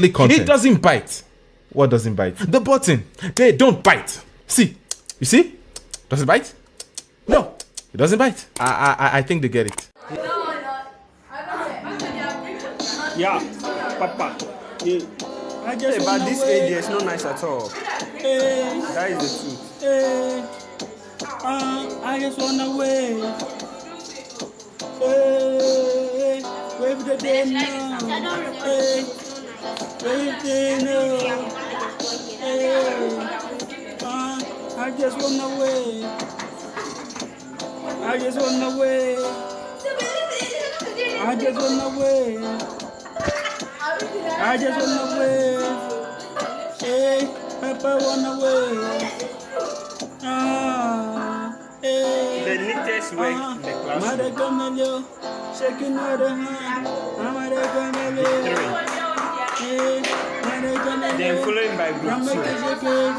content. It doesn't bite. What doesn't bite? The button. They don't bite. See? You see? Does it bite? No, it doesn't bite. I think they get it. Yeah, Papa. Yeah. I just But this age is not nice at all. That is the truth. I just wanna wave. Wave the day now. Wave the now. I just wanna wave. I just wanna wave. I just wanna wave. I just wanna wave. Hey, Papa wanna wave. Hey. The neatest work in the classroom. Mother Gamelio, shaking her hand. Mother Gamelio. Hey, Mother Gamelio. Then following by group Grandma two. Kizikis.